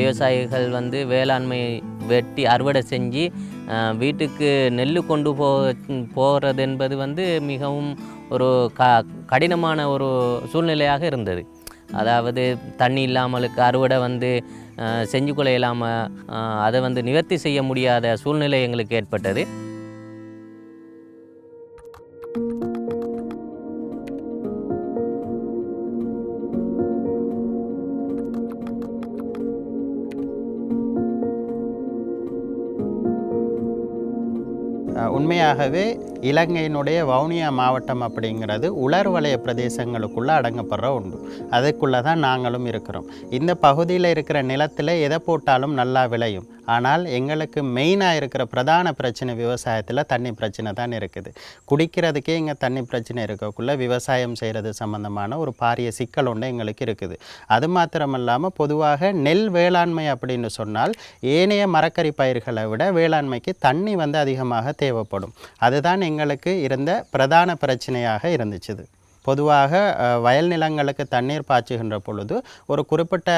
விவசாயிகள் வந்து வேளாண்மை வெட்டி அறுவடை செஞ்சு வீட்டுக்கு நெல் கொண்டு போகிறது என்பது வந்து மிகவும் ஒரு கடினமான ஒரு சூழ்நிலையாக இருந்தது. அதாவது தண்ணி இல்லாமலுக்கு அறுவடை வந்து செஞ்சு கொள்ள இல்லாமல் அதை வந்து நிவர்த்தி செய்ய முடியாத சூழ்நிலை எங்களுக்கு ஏற்பட்டது. உண்மையாகவே இலங்கையினுடைய வவுனியா மாவட்டம் அப்படிங்கிறது உலர் வலய பிரதேசங்களுக்குள்ளே அடங்கப்படுற உண்டு. அதுக்குள்ளே தான் நாங்களும் இருக்கிறோம். இந்த பகுதியில் இருக்கிற நிலத்தில் எதை போட்டாலும் நல்லா விளையும். ஆனால் எங்களுக்கு மெயினாக இருக்கிற பிரதான பிரச்சனை விவசாயத்தில் தண்ணி பிரச்சனை தான் இருக்குது. குடிக்கிறதுக்கே இங்கே தண்ணி பிரச்சனை இருக்கக்குள்ளே விவசாயம் செய்கிறது சம்மந்தமான ஒரு பாரிய சிக்கல் ஒன்று எங்களுக்கு இருக்குது. அது மாத்திரமல்லாமல் பொதுவாக நெல் வேளாண்மை அப்படின்னு சொன்னால் ஏனைய மரக்கறி பயிர்களை விட வேளாண்மைக்கு தண்ணி வந்து அதிகமாக தேவைப்படும். அதுதான் எங்களுக்கு இருந்த பிரதான பிரச்சனையாக இருந்துச்சு. பொதுவாக வயல் நிலங்களுக்கு தண்ணீர் பாய்ச்சுகின்ற பொழுது ஒரு குறிப்பிட்ட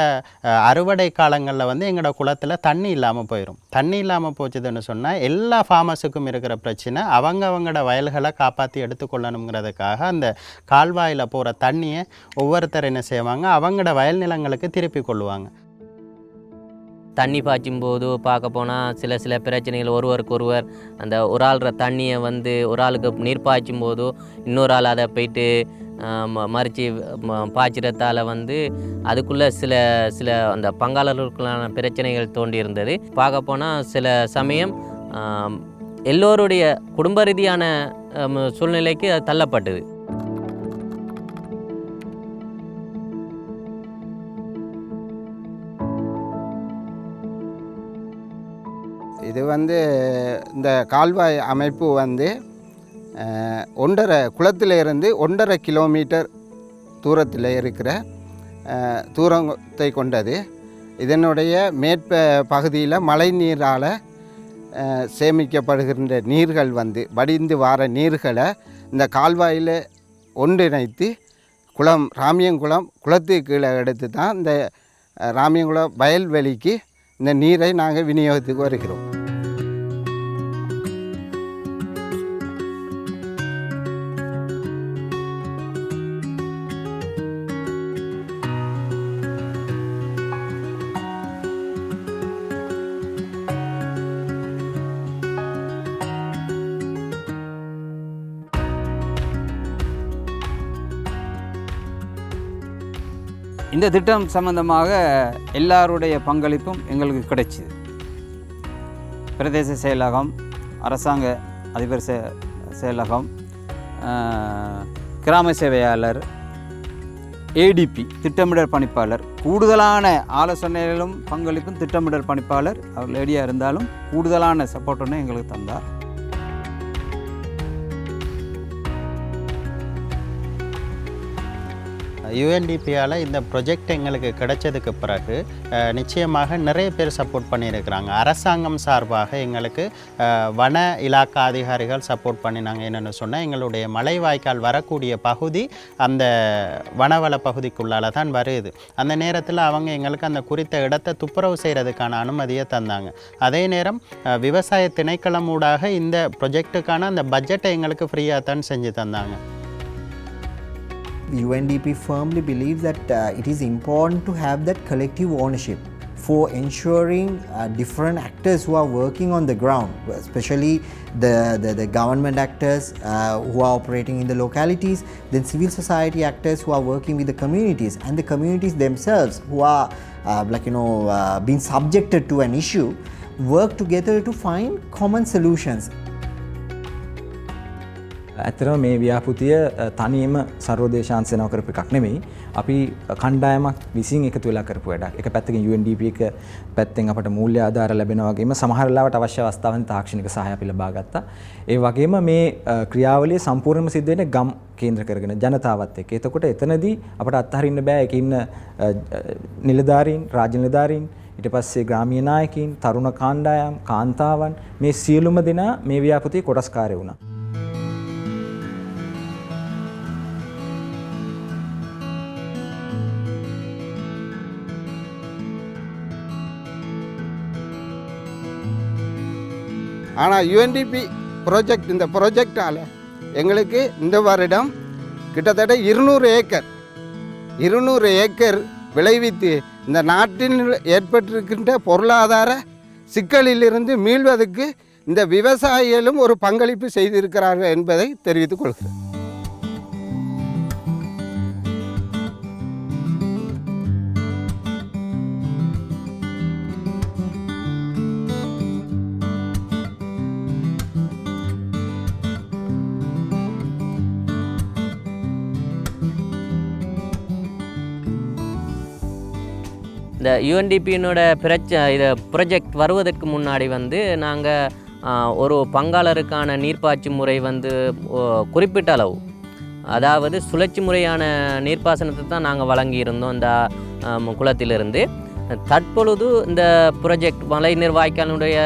அறுவடை காலங்களில் வந்து எங்களோட குளத்தில் தண்ணி இல்லாமல் போயிடும். தண்ணி இல்லாமல் போச்சுதுன்னு சொன்னால் எல்லா ஃபார்மர்ஸுக்கும் இருக்கிற பிரச்சனை அவங்களோட வயல்களை காப்பாற்றி எடுத்துக்கொள்ளணுங்கிறதுக்காக அந்த கால்வாயில் போகிற தண்ணியை ஒவ்வொருத்தர் என்ன செய்வாங்க, அவங்களோட வயல் நிலங்களுக்கு திருப்பி கொள்ளுவாங்க. தண்ணி பாய்ச்சும் போது பார்க்க போனால் சில பிரச்சனைகள் ஒருவருக்கொருவர் அந்த ஒரு ஆள்ற தண்ணியை வந்து ஒரு ஆளுக்கு நீர் பாய்ச்சும் போது இன்னொரு ஆள் அதை போயிட்டு மறித்து பாய்ச்சிறத்தால் வந்து அதுக்குள்ளே சில அந்த பங்காளர்களுக்கான பிரச்சனைகள் தோன்றியிருந்தது. பார்க்க போனால் சில சமயம் எல்லோருடைய குடும்ப ரீதியான சூழ்நிலைக்கு அது தள்ளப்பட்டது. இது வந்து இந்த கால்வாய் அமைப்பு வந்து 1.5 குளத்திலிருந்து 1.5 கிலோமீட்டர் தூரத்தில் இருக்கிற தூரத்தை கொண்டது. இதனுடைய பகுதியில் மழை நீரால் சேமிக்கப்படுகின்ற நீர்கள் வந்து வடிந்து வார நீர்களை இந்த கால்வாயில் ஒன்றிணைத்து ராமியங்குளம் குளத்துக்கு கீழே எடுத்து தான் இந்த ராமியங்குளம் வயல்வெளிக்கு இந்த நீரை நாங்கள் விநியோகத்துக்கு வருகிறோம். இந்த திட்டம் சம்பந்தமாக எல்லாருடைய பங்களிப்பும் எங்களுக்கு கிடைச்சிது. பிரதேச செயலகம், அரசாங்க அதிபர் செயலகம், கிராம சேவையாளர், ஏடிபி திட்டமிடல் பணிப்பாளர், கூடுதலான ஆலோசனைகளும் பங்களிப்பும் திட்டமிடல் பணிப்பாளர் அவர் லேடியாக இருந்தாலும் கூடுதலான சப்போர்ட் ஒன்று எங்களுக்கு தந்தார். யூஎன்டிபியால் இந்த ப்ரொஜெக்ட் எங்களுக்கு கிடைச்சதுக்கு பிறகு நிச்சயமாக நிறைய பேர் சப்போர்ட் பண்ணியிருக்கிறாங்க. அரசாங்கம் சார்பாக எங்களுக்கு வன இலாக்கா அதிகாரிகள் சப்போர்ட் பண்ணினாங்க. என்னென்னு சொன்னால் எங்களுடைய மலைவாய்க்கால் வரக்கூடிய பகுதி அந்த வனவள பகுதிக்குள்ளால் தான் வருது. அந்த நேரத்தில் அவங்க எங்களுக்கு அந்த குறித்த இடத்தை துப்புரவு செய்கிறதுக்கான அனுமதியை தந்தாங்க. அதே நேரம் விவசாய திணைக்களம் ஊடாக இந்த ப்ரொஜெக்டுக்கான அந்த பட்ஜெட்டை எங்களுக்கு ஃப்ரீயாக தான் செஞ்சு தந்தாங்க. UNDP firmly believes that it is important to have that collective ownership for ensuring different actors who are working on the ground, especially the government actors who are operating in the localities, then civil society actors who are working with the communities, and the communities themselves who are being subjected to an issue, work together to find common solutions. ඇතරම මේ ව්‍යාපෘතිය තනියම සර්වදේශාන්සේනව කරපු එකක් නෙමෙයි. අපි කණ්ඩායමක් විසින් එකතු වෙලා කරපු වැඩක්. එක පැත්තකින් UNDP එක පැත්තෙන් අපට මූල්‍ය ආධාර ලැබෙනා වගේම සමහර වෙලාවට අවශ්‍ය අවස්ථාවන් තාක්ෂණික සහාය අපි ලබා ගත්තා. ඒ වගේම මේ ක්‍රියාවලිය සම්පූර්ණයෙන්ම සිද්ධ වෙන්නේ ගම් කේන්ද්‍ර කරගෙන ජනතාවත් එක්ක. එතකොට එතනදී අපට අත්හරින්න බෑ ඒකේ ඉන්න නිලධාරීන්, රාජ්‍ය නිලධාරීන්, ඊට පස්සේ ග්‍රාමීය නායකයින්, තරුණ කාණ්ඩායම්, කාන්තාවන් මේ සියලුම දෙනා මේ ව්‍යාපෘතියේ කොටස්කාරය වුණා. ஆனால் யுஎன்டிபி ப்ராஜெக்ட் இந்த ப்ராஜெக்டால் எங்களுக்கு இந்த வருடம் கிட்டத்தட்ட 200 ஏக்கர் விளைவித்து இந்த நாட்டில் ஏற்பட்டிருக்கின்ற பொருளாதார சிக்கலிலிருந்து மீள்வதற்கு இந்த விவசாயிகளும் ஒரு பங்களிப்பு செய்திருக்கிறார்கள் என்பதை தெரிவித்துக் கொள்கிறேன். இந்த யுஎன்டிபியினோட இதை ப்ரொஜெக்ட் வருவதற்கு முன்னாடி வந்து நாங்கள் ஒரு பங்காளருக்கான நீர்ப்பாய்ச்சி முறை வந்து குறிப்பிட்ட அளவு, அதாவது சுழற்சி முறையான நீர்ப்பாசனத்தை தான் நாங்கள் வழங்கியிருந்தோம் இந்த குளத்திலிருந்து. தற்பொழுது இந்த ப்ரொஜெக்ட் மழை நீர் வாய்க்காலினுடைய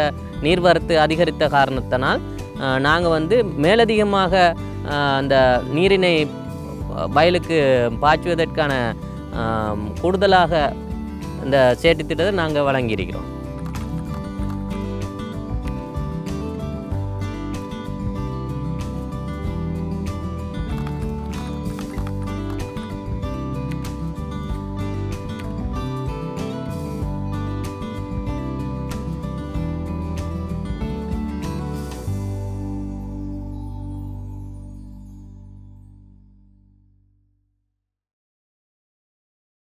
நீர்வரத்து அதிகரித்த காரணத்தினால் நாங்கள் வந்து மேலதிகமாக அந்த நீரினை வயலுக்கு பாய்ச்சுவதற்கான கூடுதலாக இந்த சேட்டு திட்டத்தை நாங்கள் வழங்கியிருக்கிறோம்.